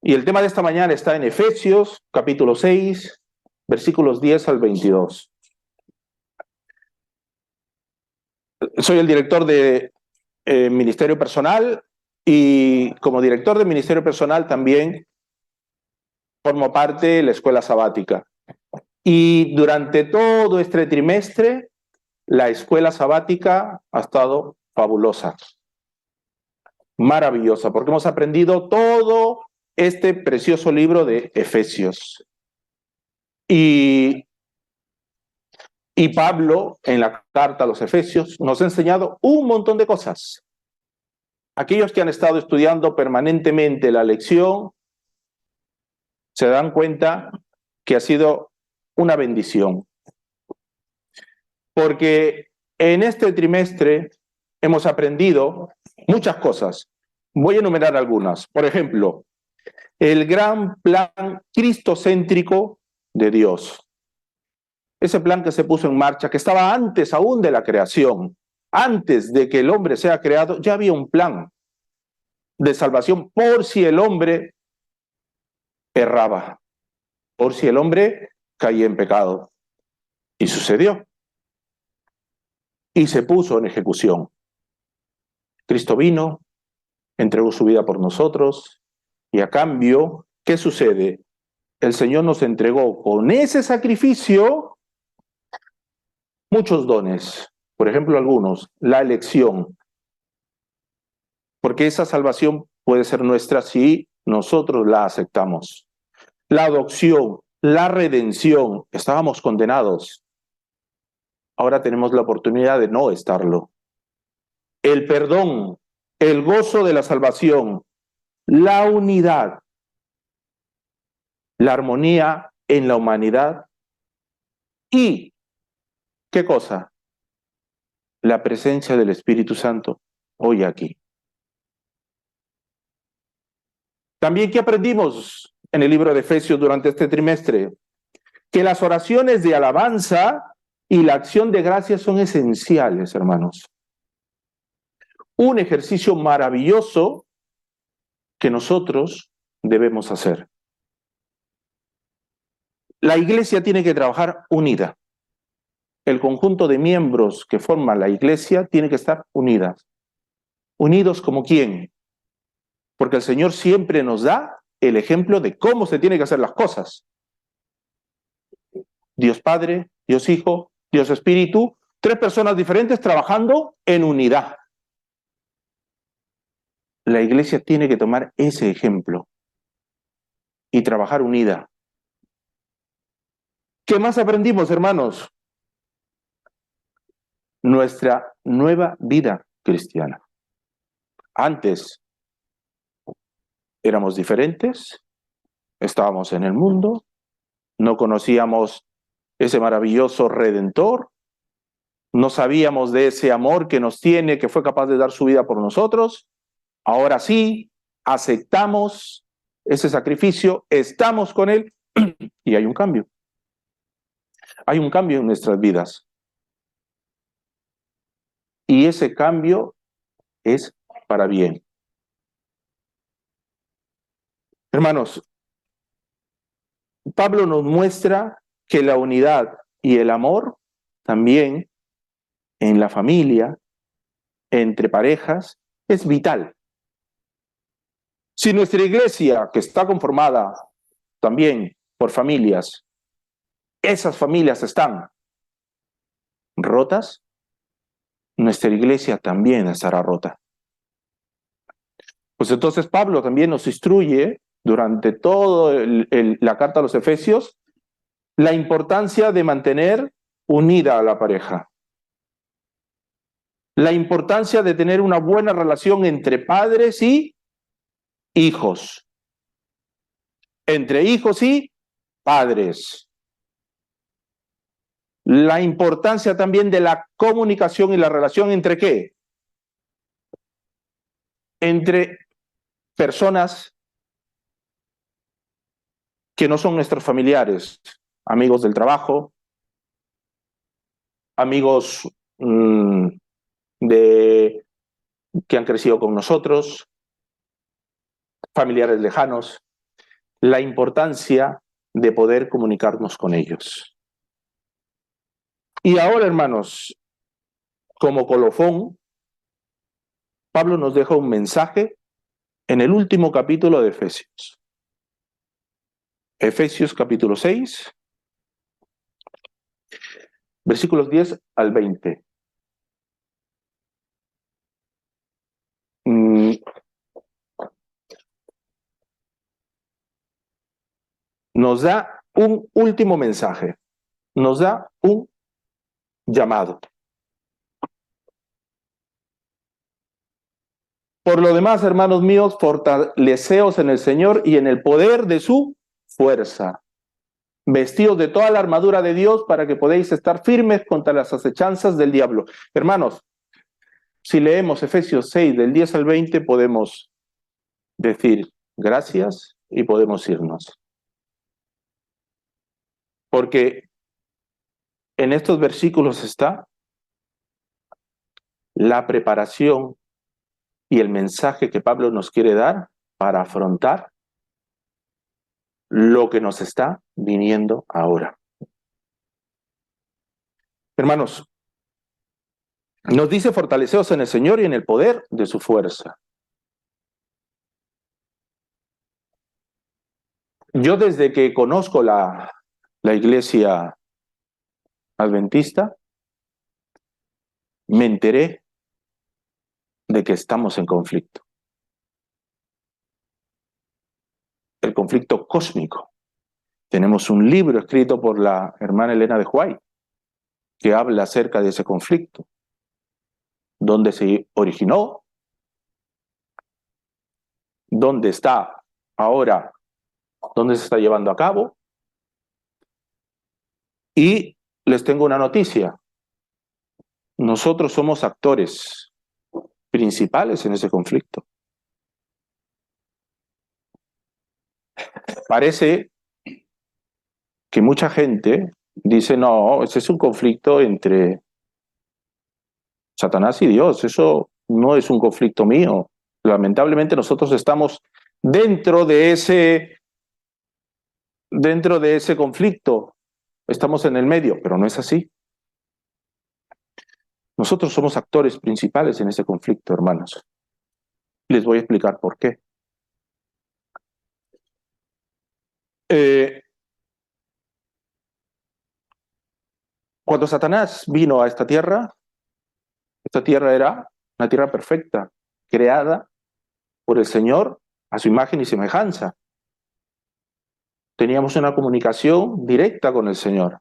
Y el tema de esta mañana está en Efesios, capítulo 6, versículos 10 al 22. Soy el director de Ministerio Personal y como director de Ministerio Personal también formo parte de la escuela sabática. Y durante todo este trimestre, la escuela sabática ha estado fabulosa, maravillosa, porque hemos aprendido todo este precioso libro de Efesios. Y Pablo, en la carta a los Efesios, nos ha enseñado un montón de cosas. Aquellos que han estado estudiando permanentemente la lección se dan cuenta que ha sido una bendición. Porque en este trimestre hemos aprendido muchas cosas. Voy a enumerar algunas. Por ejemplo, el gran plan cristocéntrico de Dios. Ese plan que se puso en marcha, que estaba antes aún de la creación, antes de que el hombre sea creado, ya había un plan de salvación por si el hombre erraba, por si el hombre caía en pecado. Y sucedió. Y se puso en ejecución. Cristo vino, entregó su vida por nosotros, y a cambio, ¿qué sucede? El Señor nos entregó con ese sacrificio muchos dones. Por ejemplo, algunos, la elección. Porque esa salvación puede ser nuestra si nosotros la aceptamos. La adopción, la redención, estábamos condenados. Ahora tenemos la oportunidad de no estarlo. El perdón, el gozo de la salvación, la unidad, la armonía en la humanidad y, ¿qué cosa? La presencia del Espíritu Santo hoy aquí. También, ¿qué aprendimos en el libro de Efesios durante este trimestre? Que las oraciones de alabanza y la acción de gracias son esenciales, hermanos. Un ejercicio maravilloso que nosotros debemos hacer. La iglesia tiene que trabajar unida. El conjunto de miembros que forman la iglesia tiene que estar unidas. ¿Unidos como quién? Porque el Señor siempre nos da el ejemplo de cómo se tienen que hacer las cosas. Dios Padre, Dios Hijo, Dios Espíritu, tres personas diferentes trabajando en unidad. La iglesia tiene que tomar ese ejemplo y trabajar unida. ¿Qué más aprendimos, hermanos? Nuestra nueva vida cristiana. Antes éramos diferentes, estábamos en el mundo, no conocíamos ese maravilloso Redentor, no sabíamos de ese amor que nos tiene, que fue capaz de dar su vida por nosotros. Ahora sí, aceptamos ese sacrificio, estamos con Él y hay un cambio. Hay un cambio en nuestras vidas. Y ese cambio es para bien. Hermanos, Pablo nos muestra que la unidad y el amor también en la familia, entre parejas, es vital. Si nuestra iglesia, que está conformada también por familias, esas familias están rotas, nuestra iglesia también estará rota. Pues entonces Pablo también nos instruye durante toda la carta a los Efesios la importancia de mantener unida a la pareja. La importancia de tener una buena relación entre padres y hijos. Entre hijos y padres. La importancia también de la comunicación y la relación entre ¿qué? Entre personas que no son nuestros familiares, amigos del trabajo, amigos que han crecido con nosotros, familiares lejanos. la importancia de poder comunicarnos con ellos. Y ahora, hermanos, como colofón, Pablo nos deja un mensaje en el último capítulo de Efesios. Efesios capítulo 6, versículos 10 al 20. Nos da un último mensaje, nos da un llamado. Por lo demás, hermanos míos, fortaleceos en el Señor y en el poder de su fuerza. Vestidos de toda la armadura de Dios para que podáis estar firmes contra las acechanzas del diablo. Hermanos, si leemos Efesios 6 del 10 al 20, podemos decir gracias y podemos irnos. Porque en estos versículos está la preparación y el mensaje que Pablo nos quiere dar para afrontar lo que nos está viniendo ahora. Hermanos, nos dice fortaleceos en el Señor y en el poder de su fuerza. Yo desde que conozco la iglesia adventista, me enteré de que estamos en conflicto. El conflicto cósmico. Tenemos un libro escrito por la hermana Elena de White que habla acerca de ese conflicto, dónde se originó, dónde está ahora, dónde se está llevando a cabo. Y les tengo una noticia. Nosotros somos actores principales en ese conflicto. Parece que mucha gente dice, no, ese es un conflicto entre Satanás y Dios, eso no es un conflicto mío. Lamentablemente nosotros estamos dentro de ese conflicto, estamos en el medio, pero no es así. Nosotros somos actores principales en ese conflicto, hermanos. Les voy a explicar por qué. Cuando Satanás vino a esta tierra era una tierra perfecta, creada por el Señor a su imagen y semejanza. Teníamos una comunicación directa con el Señor.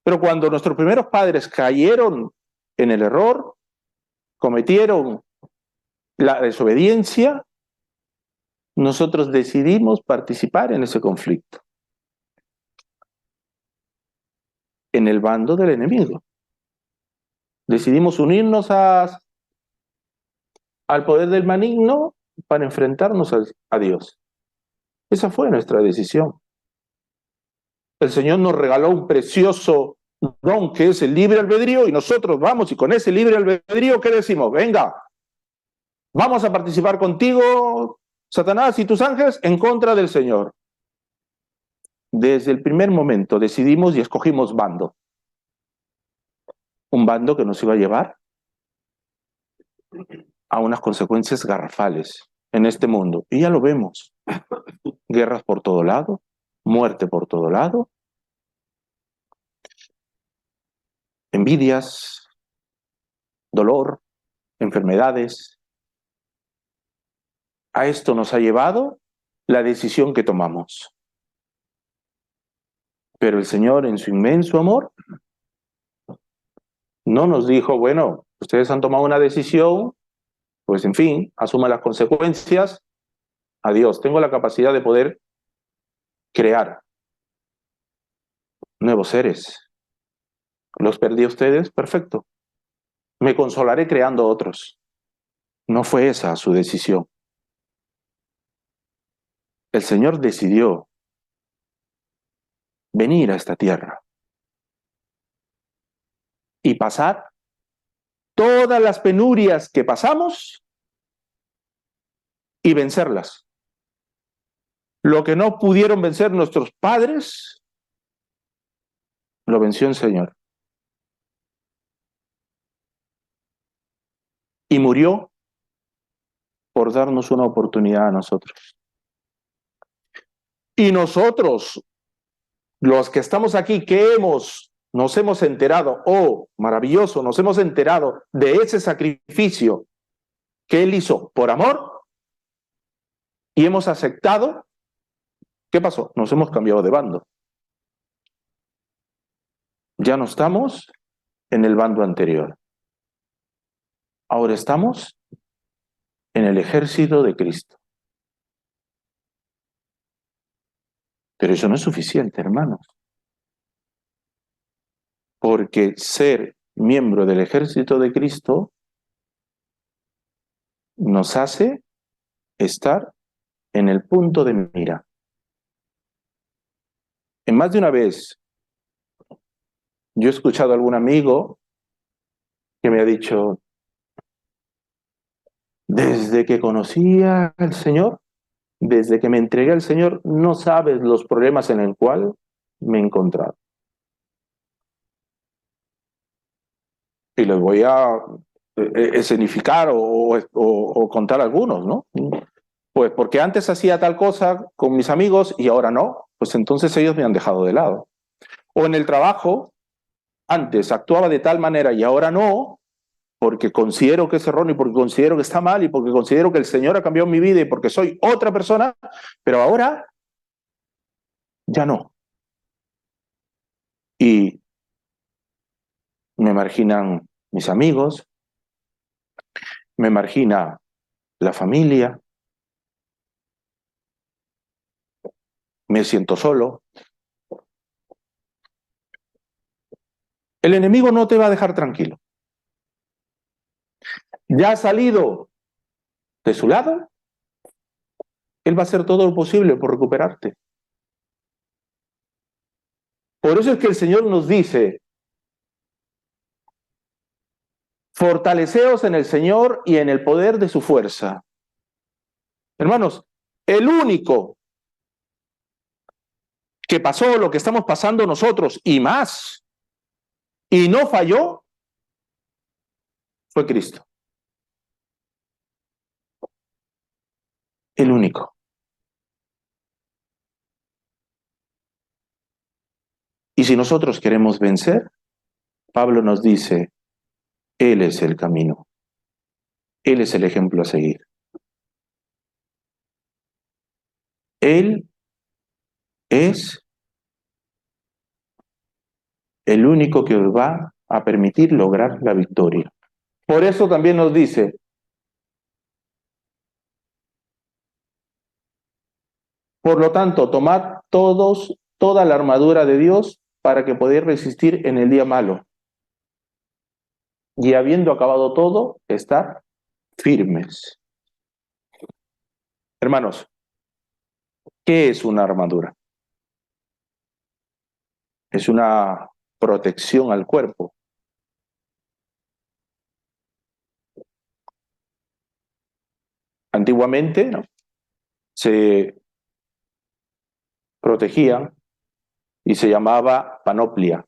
Pero cuando nuestros primeros padres cayeron en el error, cometieron la desobediencia, nosotros decidimos participar en ese conflicto, en el bando del enemigo. Decidimos unirnos al poder del maligno para enfrentarnos a Dios. Esa fue nuestra decisión. El Señor nos regaló un precioso don que es el libre albedrío y nosotros vamos y con ese libre albedrío, ¿qué decimos? Venga, vamos a participar contigo, Satanás y tus ángeles, en contra del Señor. Desde el primer momento decidimos y escogimos bando. Un bando que nos iba a llevar a unas consecuencias garrafales en este mundo. Y ya lo vemos. Guerras por todo lado, muerte por todo lado, envidias, dolor, enfermedades. A esto nos ha llevado la decisión que tomamos. Pero el Señor, en su inmenso amor, no nos dijo, bueno, ustedes han tomado una decisión, pues en fin, asuma las consecuencias. Adiós, tengo la capacidad de poder crear nuevos seres. ¿Los perdí a ustedes? Perfecto. Me consolaré creando otros. No fue esa su decisión. El Señor decidió venir a esta tierra y pasar todas las penurias que pasamos y vencerlas. Lo que no pudieron vencer nuestros padres, lo venció el Señor. Y murió por darnos una oportunidad a nosotros. Y nosotros, los que estamos aquí, que nos hemos enterado, oh, maravilloso, nos hemos enterado de ese sacrificio que Él hizo por amor y hemos aceptado, ¿qué pasó? Nos hemos cambiado de bando. Ya no estamos en el bando anterior. Ahora estamos en el ejército de Cristo. Pero eso no es suficiente, hermanos. Porque ser miembro del ejército de Cristo nos hace estar en el punto de mira. En más de una vez, yo he escuchado a algún amigo que me ha dicho, desde que conocí al Señor, desde que me entregué al Señor, no sabes los problemas en el cual me he encontrado. Y les voy a escenificar o contar algunos, ¿no? Pues porque antes hacía tal cosa con mis amigos y ahora no, pues entonces ellos me han dejado de lado. O en el trabajo, antes actuaba de tal manera y ahora no, porque considero que es erróneo y porque considero que está mal y porque considero que el Señor ha cambiado mi vida y porque soy otra persona, pero ahora ya no. Y me marginan mis amigos, me margina la familia, me siento solo. El enemigo no te va a dejar tranquilo. Ya ha salido de su lado, él va a hacer todo lo posible por recuperarte. Por eso es que el Señor nos dice, fortaleceos en el Señor y en el poder de su fuerza. Hermanos, el único que pasó lo que estamos pasando nosotros y más, y no falló, fue Cristo. El único. Y si nosotros queremos vencer, Pablo nos dice, Él es el camino. Él es el ejemplo a seguir. Él es el único que os va a permitir lograr la victoria. Por eso también nos dice, por lo tanto, tomad toda la armadura de Dios para que podáis resistir en el día malo. Y habiendo acabado todo, estar firmes. Hermanos, ¿qué es una armadura? Es una protección al cuerpo. Antiguamente, ¿no?, se protegía y se llamaba panoplia.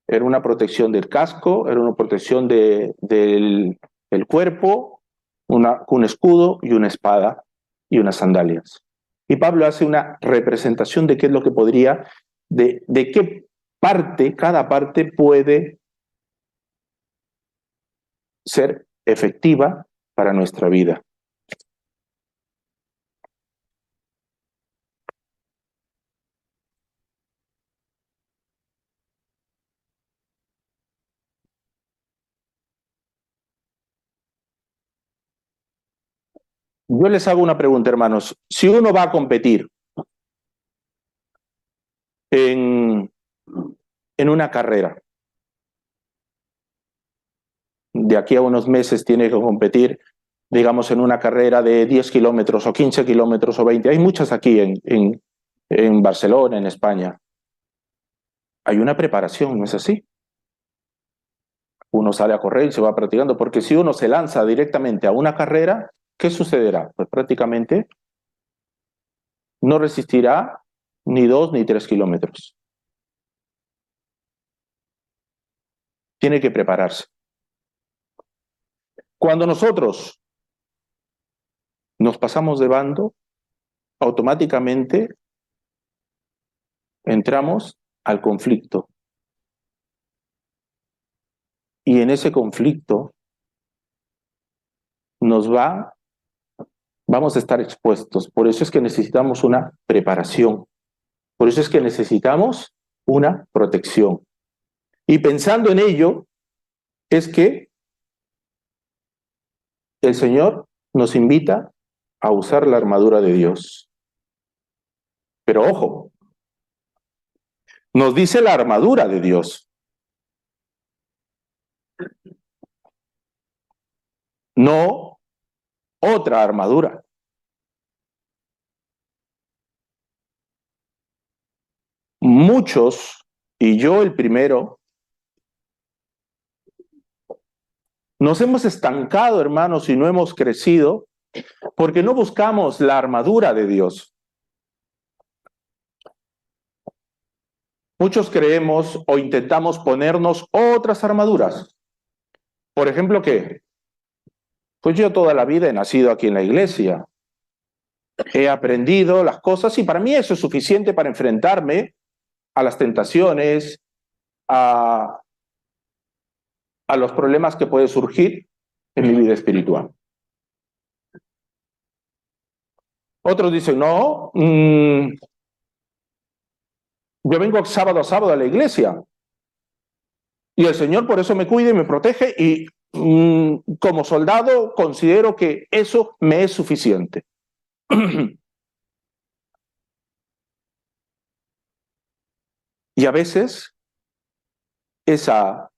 Era una protección del casco, era una protección del cuerpo, un escudo y una espada y unas sandalias. Y Pablo hace una representación de qué es lo que podría, de qué parte, cada parte puede ser efectiva para nuestra vida. Yo les hago una pregunta, hermanos. Si uno va a competir en una carrera, de aquí a unos meses tiene que competir, digamos, en una carrera de 10 kilómetros o 15 kilómetros o 20. Hay muchas aquí en Barcelona, en España. Hay una preparación, ¿no es así? Uno sale a correr y se va practicando, porque si uno se lanza directamente a una carrera, ¿qué sucederá? Pues prácticamente no resistirá ni 2 ni 3 kilómetros. Tiene que prepararse. Cuando nosotros nos pasamos de bando, automáticamente entramos al conflicto. Y en ese conflicto vamos a estar expuestos. Por eso es que necesitamos una preparación. Por eso es que necesitamos una protección. Y pensando en ello, es que el Señor nos invita a usar la armadura de Dios. Pero ojo, nos dice la armadura de Dios. No otra armadura. Muchos, y yo el primero, nos hemos estancado, hermanos, y no hemos crecido porque no buscamos la armadura de Dios. Muchos creemos o intentamos ponernos otras armaduras. Por ejemplo, ¿qué? Pues yo toda la vida he nacido aquí en la iglesia. He aprendido las cosas y para mí eso es suficiente para enfrentarme a las tentaciones, a los problemas que pueden surgir en mi vida espiritual. Otros dicen, no, yo vengo sábado a sábado a la iglesia y el Señor por eso me cuida y me protege y como soldado considero que eso me es suficiente. Y a veces ese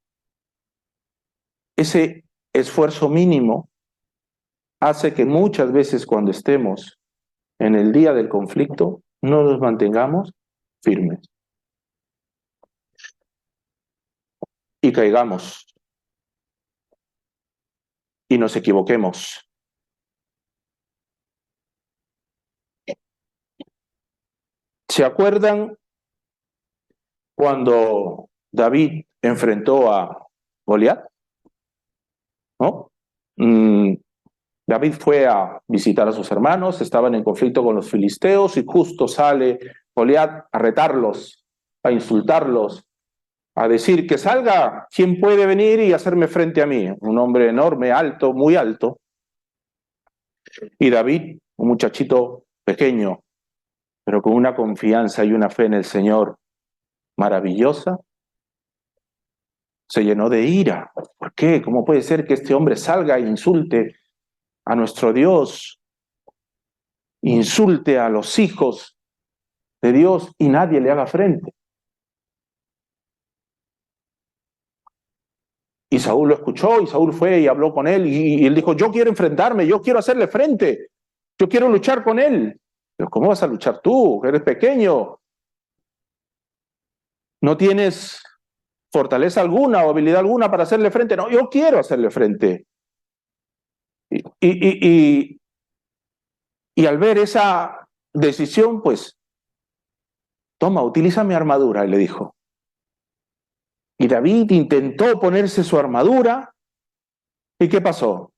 esfuerzo mínimo hace que muchas veces cuando estemos en el día del conflicto no nos mantengamos firmes y caigamos y nos equivoquemos. ¿Se acuerdan cuando David enfrentó a Goliat? ¿No? David fue a visitar a sus hermanos, estaban en conflicto con los filisteos y justo sale Goliat a retarlos, a insultarlos, a decir que salga, ¿quién puede venir y hacerme frente a mí? Un hombre enorme, alto, muy alto. Y David, un muchachito pequeño, pero con una confianza y una fe en el Señor maravillosa, se llenó de ira. ¿Por qué? ¿Cómo puede ser que este hombre salga e insulte a nuestro Dios, insulte a los hijos de Dios y nadie le haga frente? Y Saúl lo escuchó y Saúl fue y habló con él y él dijo, yo quiero enfrentarme, yo quiero hacerle frente, yo quiero luchar con él. Pero ¿cómo vas a luchar tú? Eres pequeño. No tienes fortaleza alguna o habilidad alguna para hacerle frente. No, yo quiero hacerle frente. Y al ver esa decisión, pues, toma, utiliza mi armadura, y le dijo. Y David intentó ponerse su armadura. ¿Y qué pasó?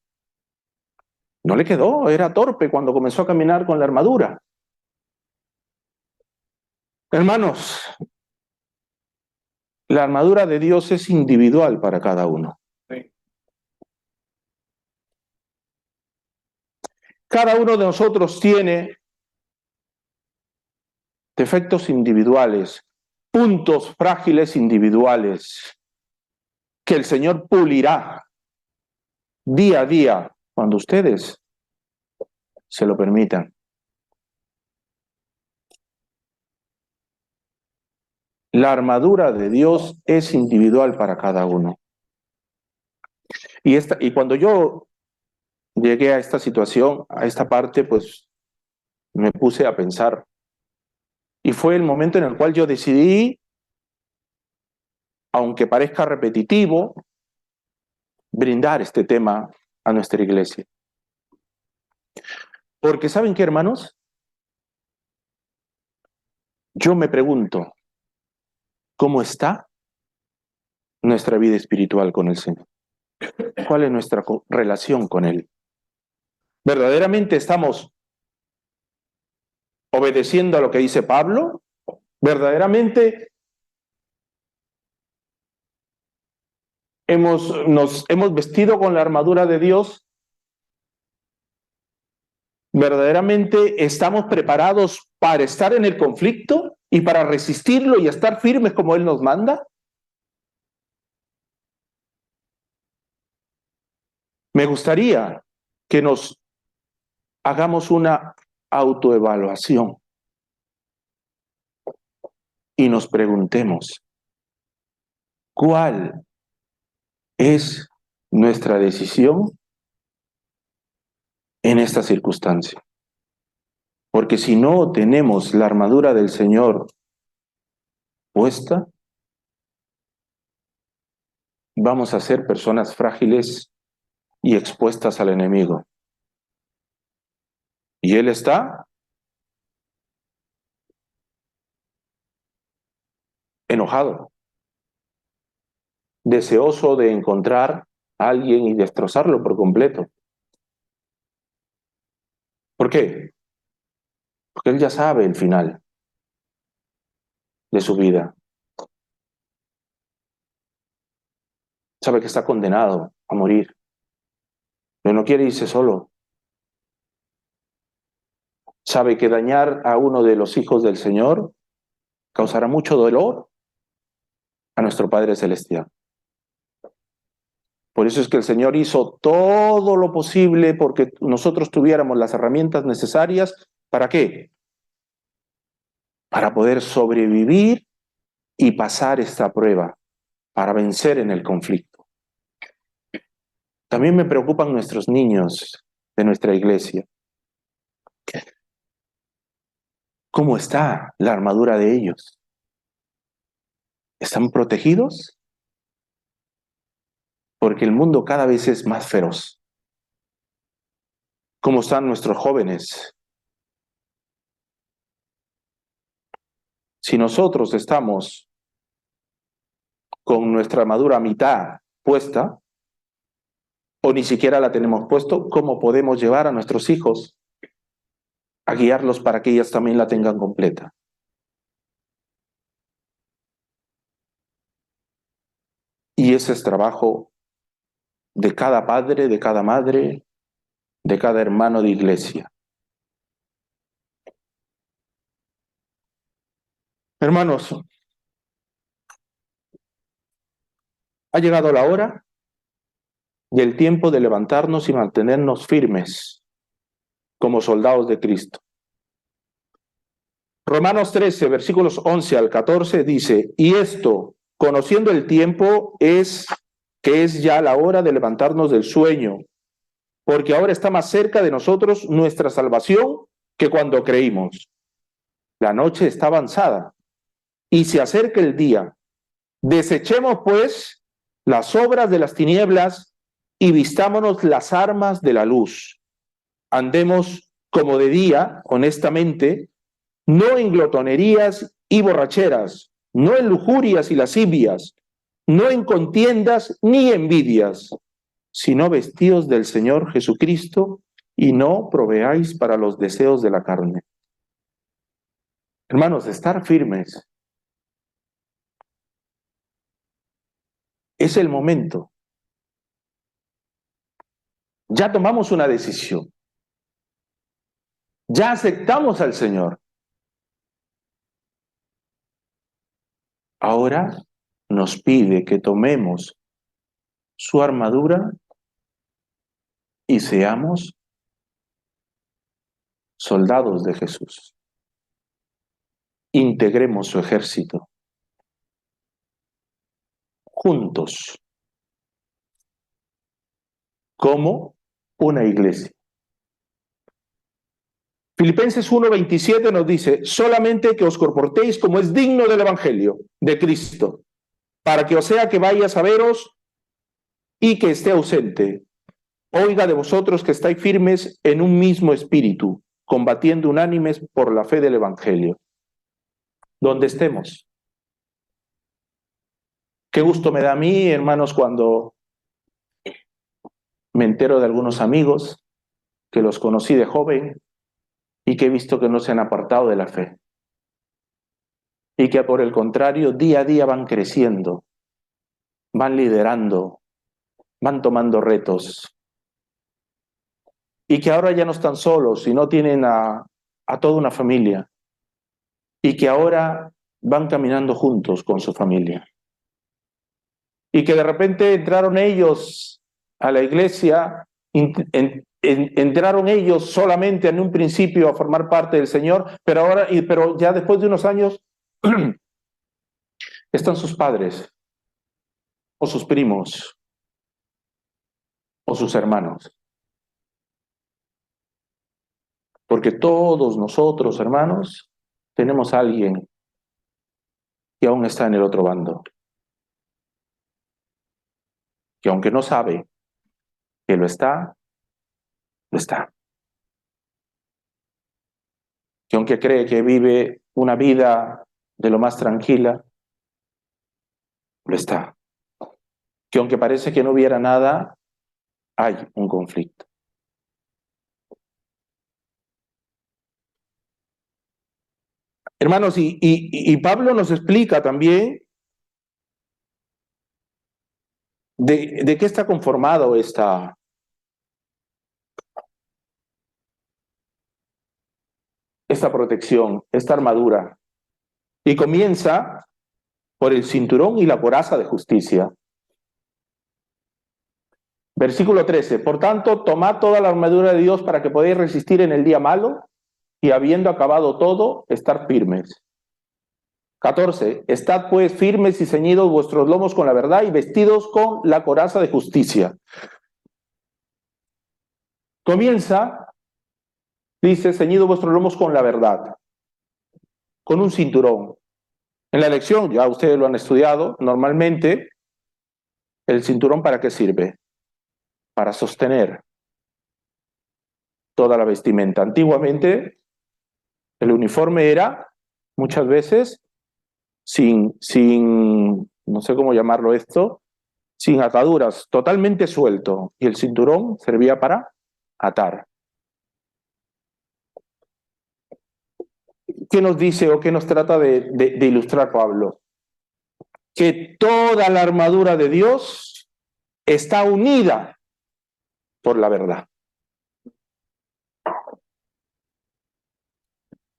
No le quedó, era torpe cuando comenzó a caminar con la armadura. Hermanos, la armadura de Dios es individual para cada uno. Cada uno de nosotros tiene defectos individuales, puntos frágiles individuales, que el Señor pulirá día a día cuando ustedes se lo permitan. La armadura de Dios es individual para cada uno. Y cuando yo llegué a esta situación, a esta parte, pues me puse a pensar. Y fue el momento en el cual yo decidí, aunque parezca repetitivo, brindar este tema a nuestra iglesia. Porque ¿saben qué, hermanos? Yo me pregunto, ¿cómo está nuestra vida espiritual con el Señor? ¿Cuál es nuestra relación con Él? ¿Verdaderamente estamos obedeciendo a lo que dice Pablo? ¿Verdaderamente nos hemos vestido con la armadura de Dios? ¿Verdaderamente estamos preparados para estar en el conflicto y para resistirlo y estar firmes como Él nos manda? Me gustaría que nos hagamos una autoevaluación y nos preguntemos, ¿cuál es nuestra decisión en esta circunstancia? Porque si no tenemos la armadura del Señor puesta, vamos a ser personas frágiles y expuestas al enemigo. Y Él está enojado, deseoso de encontrar a alguien y destrozarlo por completo. ¿Por qué? Porque Él ya sabe el final de su vida. Sabe que está condenado a morir, pero no quiere irse solo. Sabe que dañar a uno de los hijos del Señor causará mucho dolor a nuestro Padre Celestial. Por eso es que el Señor hizo todo lo posible porque nosotros tuviéramos las herramientas necesarias. ¿Para qué? Para poder sobrevivir y pasar esta prueba, para vencer en el conflicto. También me preocupan nuestros niños de nuestra iglesia. ¿Cómo está la armadura de ellos? ¿Están protegidos? Porque el mundo cada vez es más feroz. ¿Cómo están nuestros jóvenes? Si nosotros estamos con nuestra armadura a mitad puesta, o ni siquiera la tenemos puesto, ¿cómo podemos llevar a nuestros hijos a guiarlos para que ellas también la tengan completa? Y ese es trabajo de cada padre, de cada madre, de cada hermano de iglesia. Hermanos, ha llegado la hora y el tiempo de levantarnos y mantenernos firmes como soldados de Cristo. Romanos 13, versículos 11 al 14 dice, y esto, conociendo el tiempo, es que es ya la hora de levantarnos del sueño, porque ahora está más cerca de nosotros nuestra salvación que cuando creímos. La noche está avanzada y se acerca el día. Desechemos, pues, las obras de las tinieblas y vistámonos las armas de la luz. Andemos como de día, honestamente, no en glotonerías y borracheras, no en lujurias y lascivias, no en contiendas ni envidias, sino vestidos del Señor Jesucristo y no proveáis para los deseos de la carne. Hermanos, estar firmes es el momento. Ya tomamos una decisión. Ya aceptamos al Señor. Ahora nos pide que tomemos su armadura y seamos soldados de Jesús. Integremos su ejército juntos como una iglesia. Filipenses 1:27 nos dice, solamente que os comportéis como es digno del Evangelio de Cristo, para que os sea que vaya a veros y que esté ausente. Oiga de vosotros que estáis firmes en un mismo espíritu, combatiendo unánimes por la fe del Evangelio. donde estemos. Qué gusto me da a mí, hermanos, cuando me entero de algunos amigos que los conocí de joven y que he visto que no se han apartado de la fe. Y que por el contrario, día a día van creciendo, van liderando, van tomando retos. Y que ahora ya no están solos, sino tienen a toda una familia. Y que ahora van caminando juntos con su familia. Y que de repente entraron ellos a la iglesia, entraron ellos solamente en un principio a formar parte del Señor, pero ya después de unos años están sus padres, o sus primos, o sus hermanos. Porque todos nosotros, hermanos, tenemos a alguien que aún está en el otro bando. Que aunque no sabe que lo está, lo está. Que aunque cree que vive una vida de lo más tranquila, lo está. Que aunque parece que no hubiera nada, hay un conflicto. Hermanos, y Pablo nos explica también de qué está conformado esta protección, esta armadura. Y comienza por el cinturón y la coraza de justicia. Versículo 13. Por tanto, tomad toda la armadura de Dios para que podáis resistir en el día malo y habiendo acabado todo, estar firmes. 14. Estad pues firmes y ceñidos vuestros lomos con la verdad y vestidos con la coraza de justicia. Comienza, dice, ceñidos vuestros lomos con la verdad, con un cinturón. En la lección, ya ustedes lo han estudiado, normalmente, ¿el cinturón para qué sirve? Para sostener toda la vestimenta. Antiguamente, el uniforme era, muchas veces, sin, no sé cómo llamarlo esto, sin ataduras, totalmente suelto. Y el cinturón servía para atar. ¿Qué nos dice o qué nos trata de ilustrar Pablo? Que toda la armadura de Dios está unida por la verdad.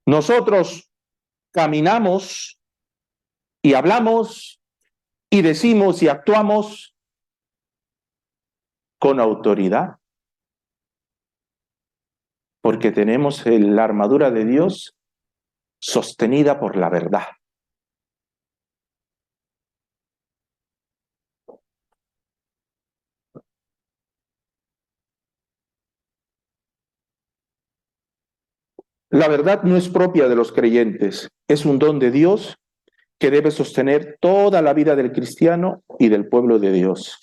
Nosotros caminamos y hablamos y decimos y actuamos con autoridad, porque tenemos la armadura de Dios sostenida por la verdad. La verdad no es propia de los creyentes, es un don de Dios que debe sostener toda la vida del cristiano y del pueblo de Dios.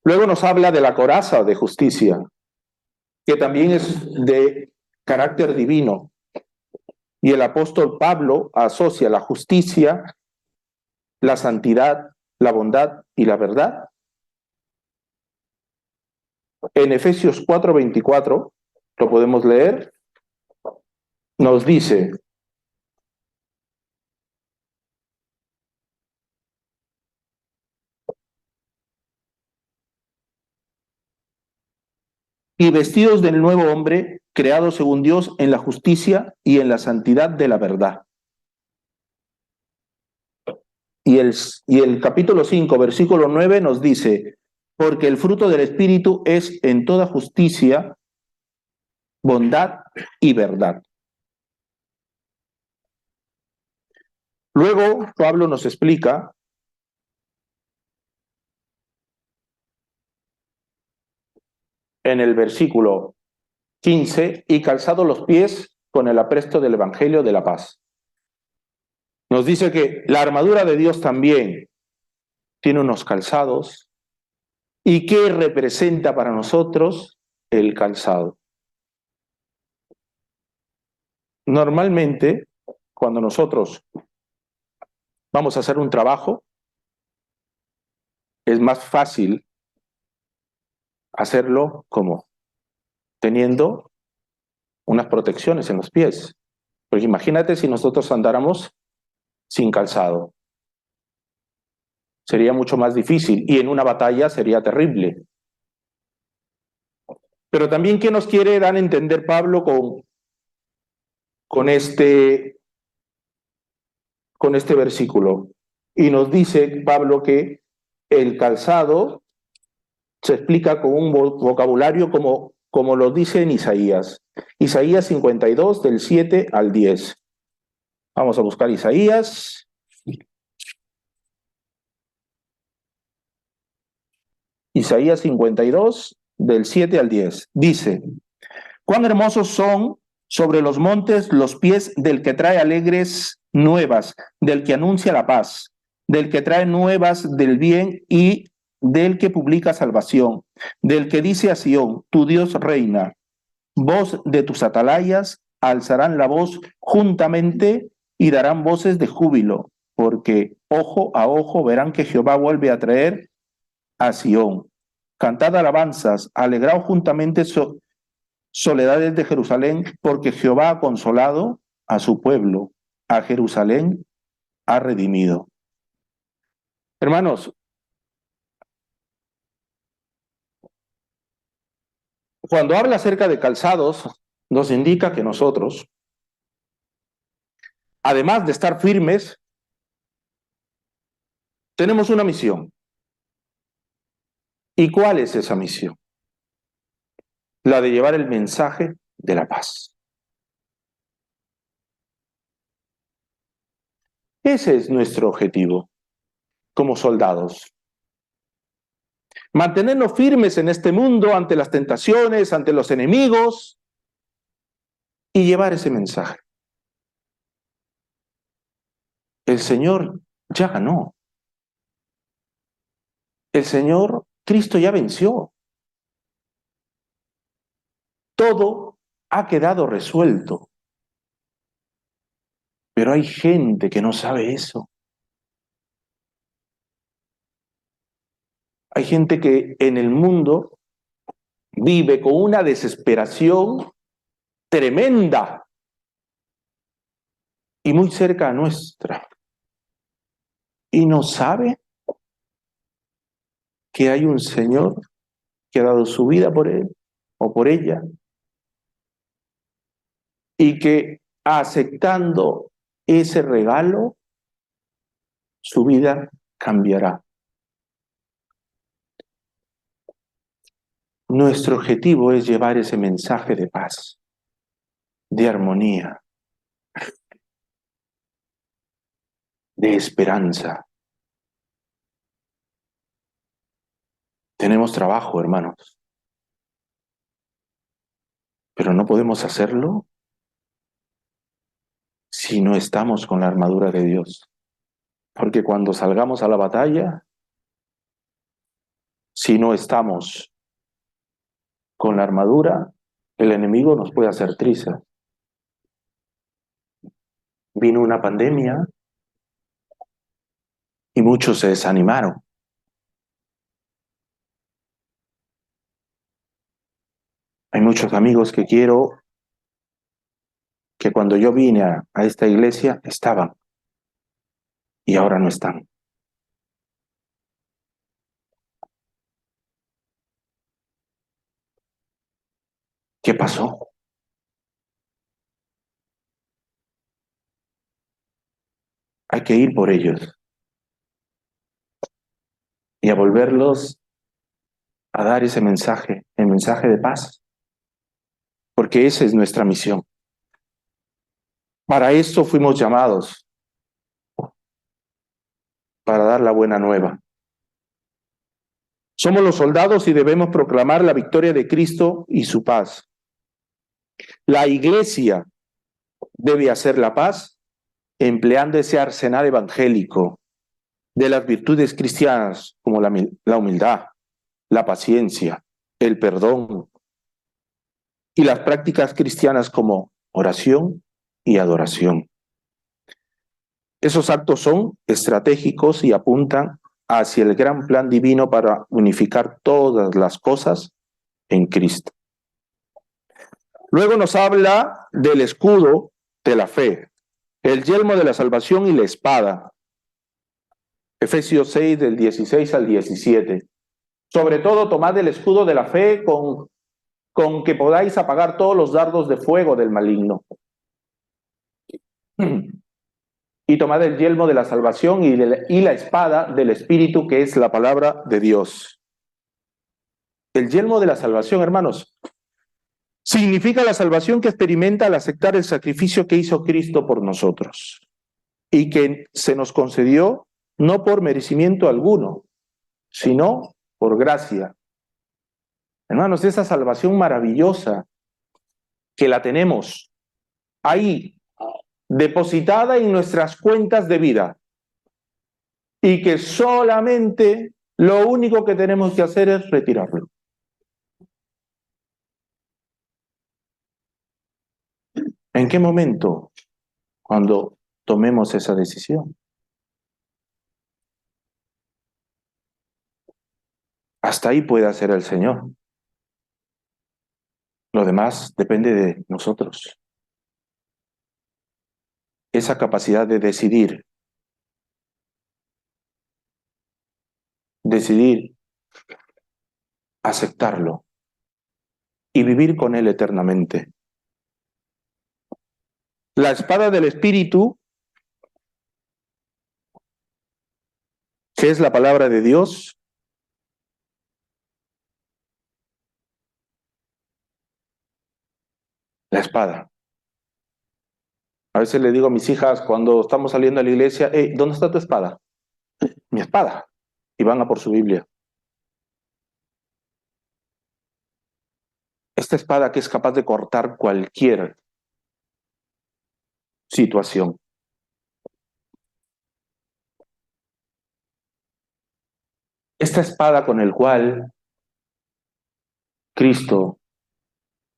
Luego nos habla de la coraza de justicia, que también es de carácter divino. Y el apóstol Pablo asocia la justicia, la santidad, la bondad y la verdad. En Efesios 4:24, lo podemos leer, nos dice: y vestidos del nuevo hombre, creado según Dios en la justicia y en la santidad de la verdad. Y el capítulo 5, versículo 9 nos dice: porque el fruto del Espíritu es en toda justicia, bondad y verdad. Luego Pablo nos explica en el versículo 15: y calzado los pies con el apresto del Evangelio de la paz. Nos dice que la armadura de Dios también tiene unos calzados. ¿Y qué representa para nosotros el calzado? Normalmente, cuando nosotros vamos a hacer un trabajo, es más fácil hacerlo como teniendo unas protecciones en los pies. Porque imagínate si nosotros andáramos sin calzado. Sería mucho más difícil y en una batalla sería terrible. Pero también, ¿qué nos quiere dar a entender Pablo con este versículo? Y nos dice Pablo que el calzado se explica con un vocabulario como lo dice en Isaías. Isaías 52, del 7 al 10. Vamos a buscar Isaías. Isaías 52, del 7 al 10. Dice: cuán hermosos son sobre los montes los pies del que trae alegres nuevas, del que anuncia la paz, del que trae nuevas del bien y del que publica salvación, del que dice a Sión, tu Dios reina. Voz de tus atalayas alzarán la voz juntamente y darán voces de júbilo, porque ojo a ojo verán que Jehová vuelve a traer a Sión. Cantad alabanzas, alegraos juntamente soledades de Jerusalén, porque Jehová ha consolado a su pueblo, a Jerusalén ha redimido. Hermanos, cuando habla acerca de calzados, nos indica que nosotros, además de estar firmes, tenemos una misión. ¿Y cuál es esa misión? La de llevar el mensaje de la paz. Ese es nuestro objetivo como soldados. Mantenernos firmes en este mundo ante las tentaciones, ante los enemigos y llevar ese mensaje. El Señor ya ganó. El Señor, Cristo ya venció. Todo ha quedado resuelto. Pero hay gente que no sabe eso. Hay gente que en el mundo vive con una desesperación tremenda y muy cerca a nuestra. Y no sabe que hay un Señor que ha dado su vida por él o por ella y que aceptando ese regalo, su vida cambiará. Nuestro objetivo es llevar ese mensaje de paz, de armonía, de esperanza. Tenemos trabajo, hermanos, pero no podemos hacerlo si no estamos con la armadura de Dios. Porque cuando salgamos a la batalla, si no estamos con la armadura, el enemigo nos puede hacer trizas. Vino una pandemia y muchos se desanimaron. Hay muchos amigos que quiero que cuando yo vine a esta iglesia estaban y ahora no están. ¿Qué pasó? Hay que ir por ellos y a volverlos a dar ese mensaje, el mensaje de paz, porque esa es nuestra misión. Para esto fuimos llamados, para dar la buena nueva. Somos los soldados y debemos proclamar la victoria de Cristo y su paz. La iglesia debe hacer la paz empleando ese arsenal evangélico de las virtudes cristianas como la humildad, la paciencia, el perdón y las prácticas cristianas como oración y adoración. Esos actos son estratégicos y apuntan hacia el gran plan divino para unificar todas las cosas en Cristo. Luego nos habla del escudo de la fe, el yelmo de la salvación y la espada. Efesios 6, del 16 al 17. Sobre todo, tomad el escudo de la fe con que podáis apagar todos los dardos de fuego del maligno. Y tomad el yelmo de la salvación y la espada del Espíritu, que es la palabra de Dios. El yelmo de la salvación, hermanos, significa la salvación que experimenta al aceptar el sacrificio que hizo Cristo por nosotros y que se nos concedió no por merecimiento alguno, sino por gracia. Hermanos, esa salvación maravillosa que la tenemos ahí, depositada en nuestras cuentas de vida, y que solamente lo único que tenemos que hacer es retirarlo. ¿En qué momento? Cuando tomemos esa decisión. Hasta ahí puede hacer el Señor. Lo demás depende de nosotros. Esa capacidad de decidir aceptarlo y vivir con Él eternamente. La espada del Espíritu, que es la palabra de Dios, la espada. A veces le digo a mis hijas cuando estamos saliendo a la iglesia, hey, ¿dónde está tu espada? Mi espada. Y van a por su Biblia. Esta espada que es capaz de cortar cualquier situación. Esta espada con el cual Cristo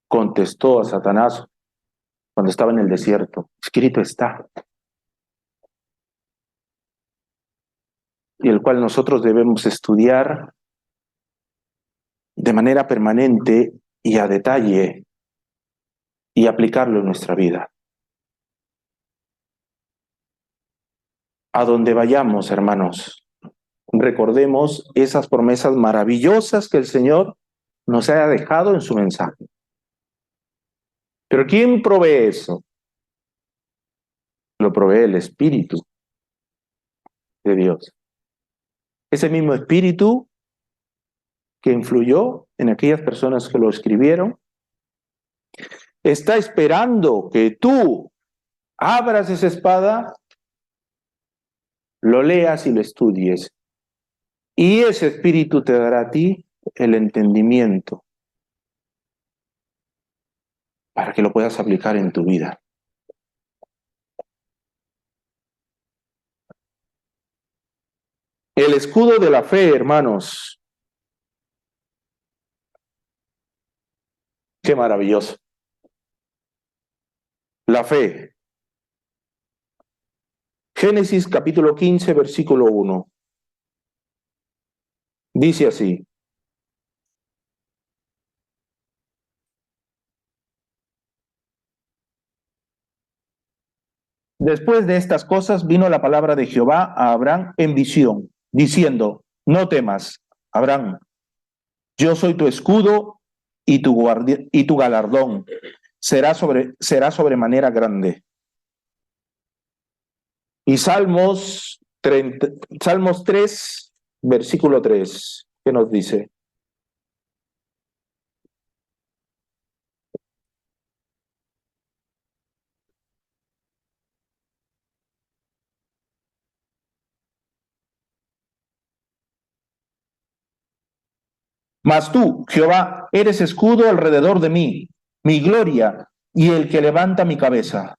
contestó a Satanás cuando estaba en el desierto. Escrito está. Y el cual nosotros debemos estudiar de manera permanente y a detalle y aplicarlo en nuestra vida. A donde vayamos, hermanos, recordemos esas promesas maravillosas que el Señor nos haya dejado en su mensaje. Pero ¿quién provee eso? Lo provee el Espíritu de Dios. Ese mismo Espíritu que influyó en aquellas personas que lo escribieron, está esperando que tú abras esa espada, lo leas y lo estudies. Y ese Espíritu te dará a ti el entendimiento para que lo puedas aplicar en tu vida. El escudo de la fe, hermanos. Qué maravilloso. La fe. Génesis capítulo 15, versículo 1. Dice así. Después de estas cosas vino la palabra de Jehová a Abraham en visión, diciendo, no temas, Abraham, yo soy tu escudo y tu galardón será sobremanera grande. Y Salmos 3, versículo 3, ¿qué nos dice? Mas tú, Jehová, eres escudo alrededor de mí, mi gloria y el que levanta mi cabeza.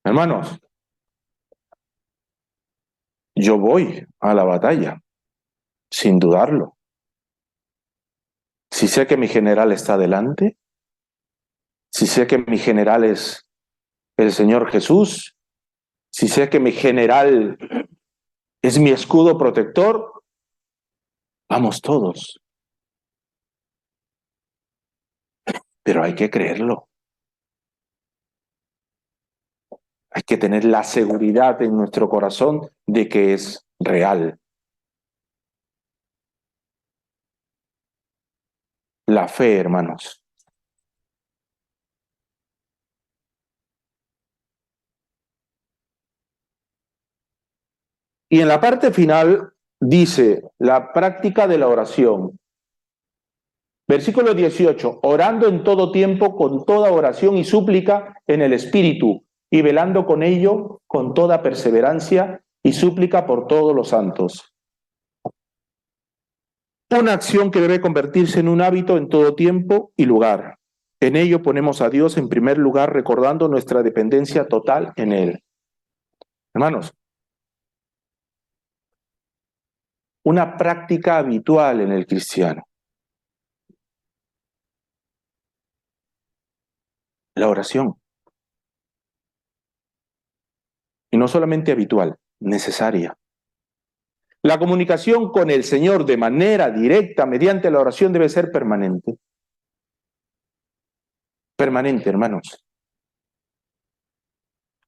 Hermanos, yo voy a la batalla, sin dudarlo. Si sé que mi general está delante, si sé que mi general es el Señor Jesús, si sé que mi general es mi escudo protector, vamos todos. Pero hay que creerlo. Hay que tener la seguridad en nuestro corazón de que es real. La fe, hermanos. Y en la parte final dice la práctica de la oración. Versículo 18, orando en todo tiempo con toda oración y súplica en el Espíritu y velando con ello con toda perseverancia y súplica por todos los santos. Una acción que debe convertirse en un hábito en todo tiempo y lugar. En ello ponemos a Dios en primer lugar recordando nuestra dependencia total en Él. Hermanos, una práctica habitual en el cristiano. La oración. Y no solamente habitual, necesaria. La comunicación con el Señor de manera directa mediante la oración debe ser permanente. Permanente, hermanos.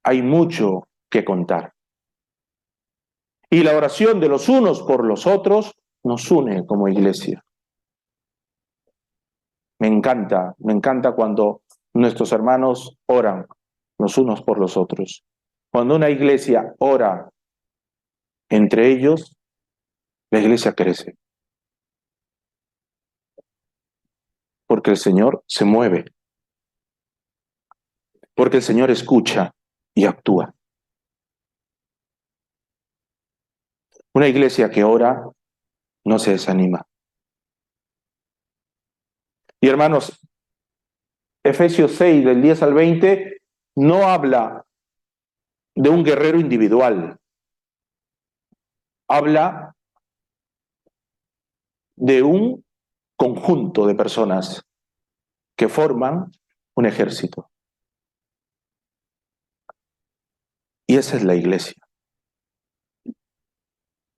Hay mucho que contar. Y la oración de los unos por los otros nos une como iglesia. Me encanta cuando nuestros hermanos oran los unos por los otros. Cuando una iglesia ora entre ellos, la iglesia crece. Porque el Señor se mueve. Porque el Señor escucha y actúa. Una iglesia que ora no se desanima. Y hermanos, Efesios 6, del 10 al 20, no habla de un guerrero individual. Habla de un conjunto de personas que forman un ejército. Y esa es la iglesia.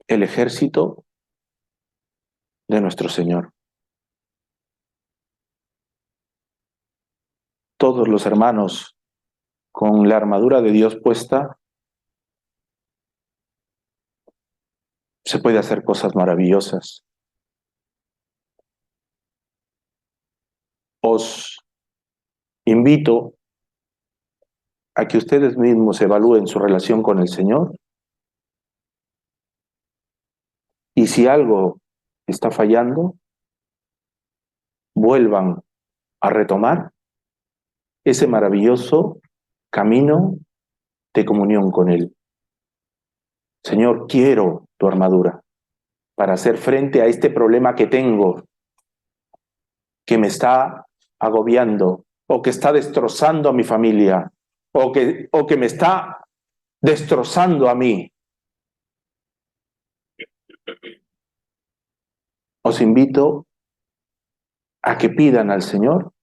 El ejército de nuestro Señor. Todos los hermanos con la armadura de Dios puesta, se puede hacer cosas maravillosas. Os invito a que ustedes mismos evalúen su relación con el Señor y si algo está fallando, vuelvan a retomar ese maravilloso camino de comunión con Él. Señor, quiero tu armadura para hacer frente a este problema que tengo, que me está agobiando o que está destrozando a mi familia o que me está destrozando a mí. Os invito a que pidan al Señor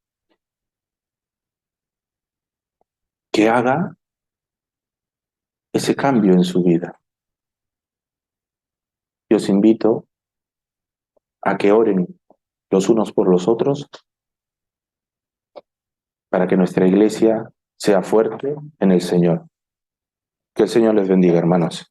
que haga ese cambio en su vida. Y os invito a que oren los unos por los otros para que nuestra iglesia sea fuerte en el Señor. Que el Señor les bendiga, hermanos.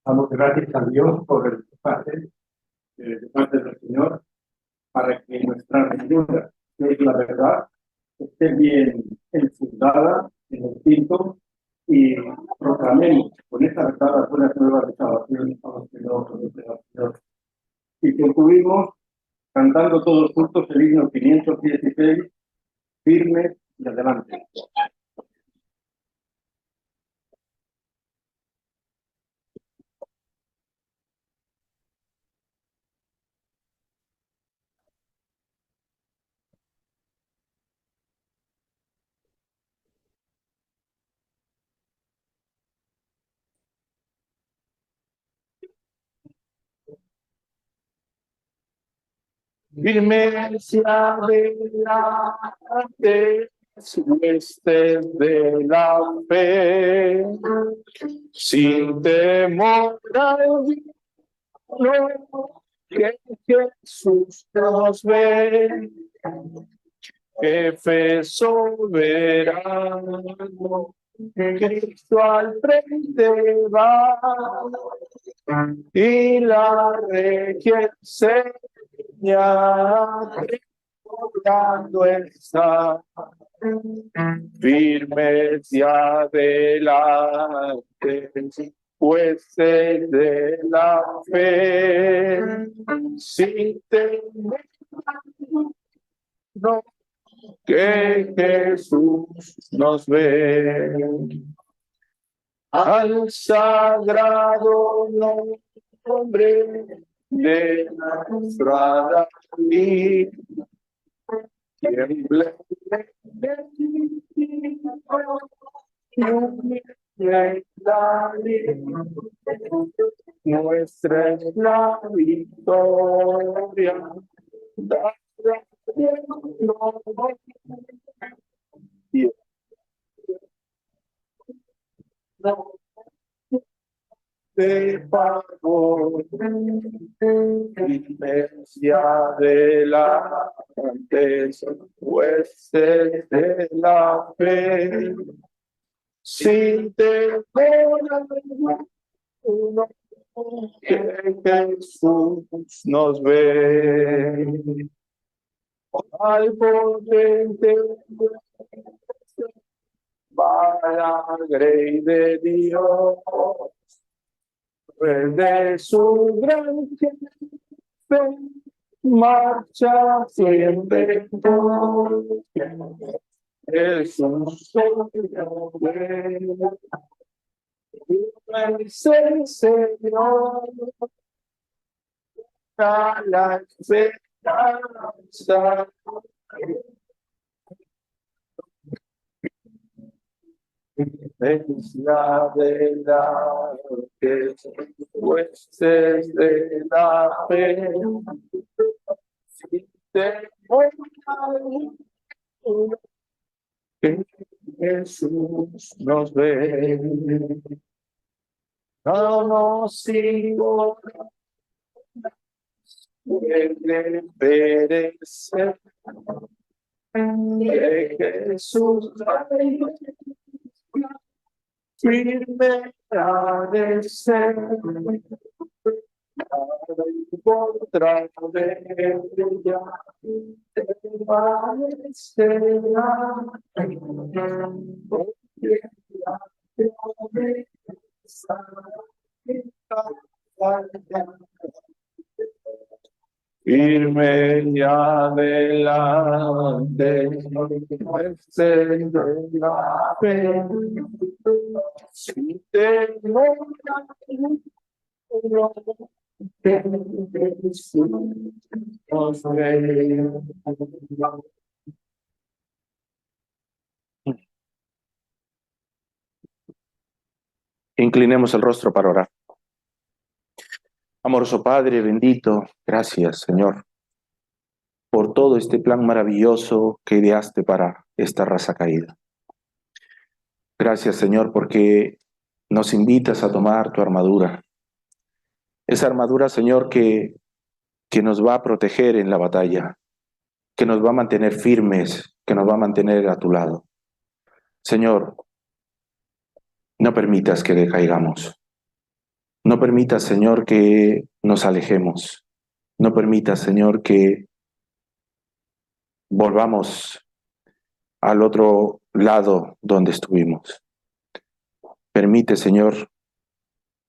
Damos gracias a Dios por el mensaje de parte del Señor para que nuestra religión, que es la verdad, esté bien enfundada en el Espíritu y proclamemos con esta verdad las buenas nuevas de salvación a los que no conocen al Señor. Y concluimos cantando todos juntos el himno 516, firme y adelante. firmes adelante, huestes de la fe, sin temor al diablo, que Jesús nos ve, jefe soberano, Cristo al frente va, y la regia enseña, recordando está, firmes y adelante, jueces de la fe, sin temor, no, que Jesús nos ve. Al sagrado nombre de nuestra David, tiemble nuestra es la victoria. De favor, iglesia de la antes, jueces de la fe, sin temor alguno, que Jesús nos ve. Al potente Padre de Dios, de su gran fe, marcha siempre Jesús es el Señor, a la esperanza. Es la verdad que huestes de la fe, si te que Jesús nos ve, no nos sigo puede perecer, que Jesús firme ha de ser, contra de ella firme y adelante, de la fe, si temor nos ve. Inclinemos el rostro para orar. Amoroso Padre bendito, gracias, Señor, por todo este plan maravilloso que ideaste para esta raza caída. Gracias, Señor, porque nos invitas a tomar tu armadura. Esa armadura, Señor, que nos va a proteger en la batalla, que nos va a mantener firmes, que nos va a mantener a tu lado. Señor, no permitas que decaigamos. No permitas, Señor, que nos alejemos. No permitas, Señor, que volvamos al otro lado donde estuvimos. Permite, Señor,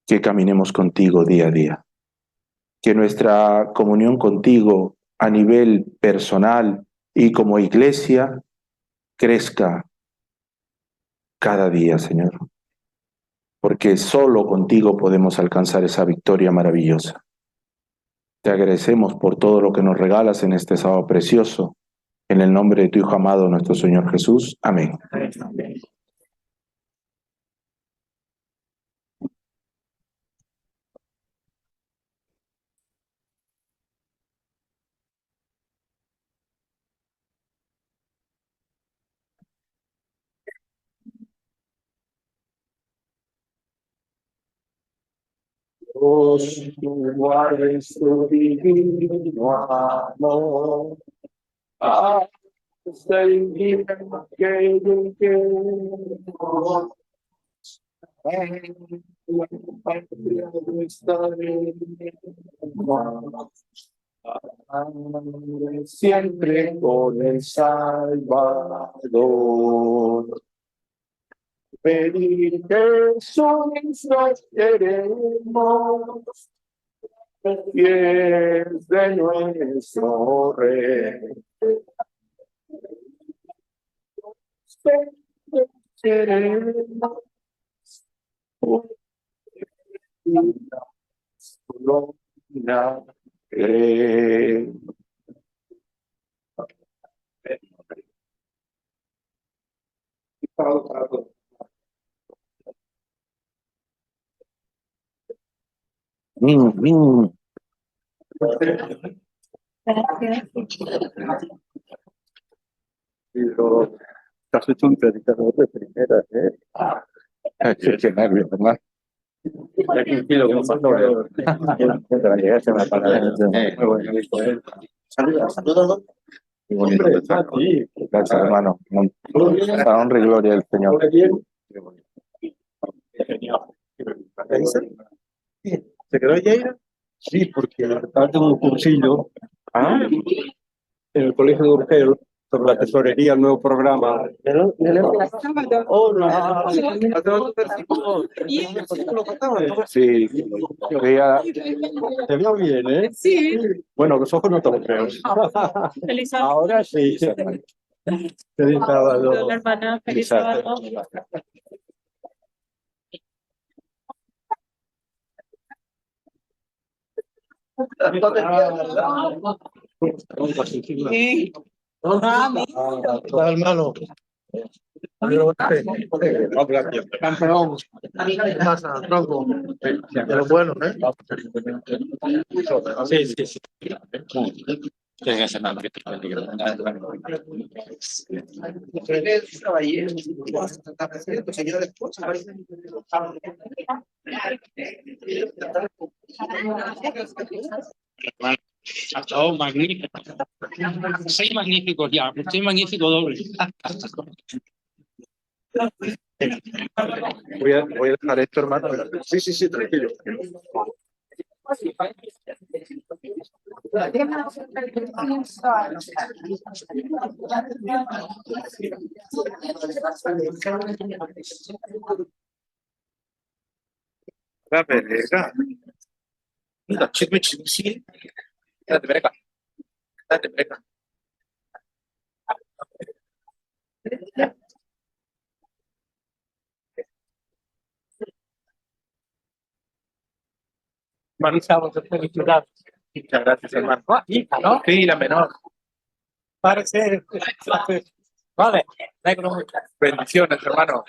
que caminemos contigo día a día. Que nuestra comunión contigo a nivel personal y como iglesia crezca cada día, Señor. Porque solo contigo podemos alcanzar esa victoria maravillosa. Te agradecemos por todo lo que nos regalas en este sábado precioso. En el nombre de tu Hijo amado, nuestro Señor Jesús. Amén. Tú guardes tu divino amor. Hasta el día que lleguemos a la patria de siempre con el Salvador. Pedir Jesús nos queremos, y es de nuestro Rey. Queremos una Estás hecho un predicador de primera, ¿eh? Qué nervios, ¿verdad? Tranquilo, como pastor. Para llegar a una palabra. Muy bueno. Saludos. Muy bonito. Gracias, hermano. A honra y gloria del Señor. ¿Se quedó Yaira? Sí, porque estaba en un cursillo en el Colegio de Urgel sobre la tesorería, el nuevo programa. Sí, te veo bien, ¿eh? Sí. Bueno, los ojos no te los veo. Feliz Ahora sí. Feliz sábado. Hola, hermana. Feliz sábado. Sí. Hermano. Campeón. ¿Qué pasa, tronco? De lo bueno, ¿eh? Sí, sí, sí. Tiene que ser nada que Oh, magnífico. Soy magnífico ya, soy magnífico doble. Voy a dejar esto, hermano. Sí, sí, sí, tranquilo. La verga. Mira, chisme, chisme. Date, ven acá. Date, ven acá. Marisa, vos sos felicidad. Muchas gracias, hermano. Hija, ¿no? Sí, la menor. Parece. Vale, negro mucho. Bendiciones, hermano.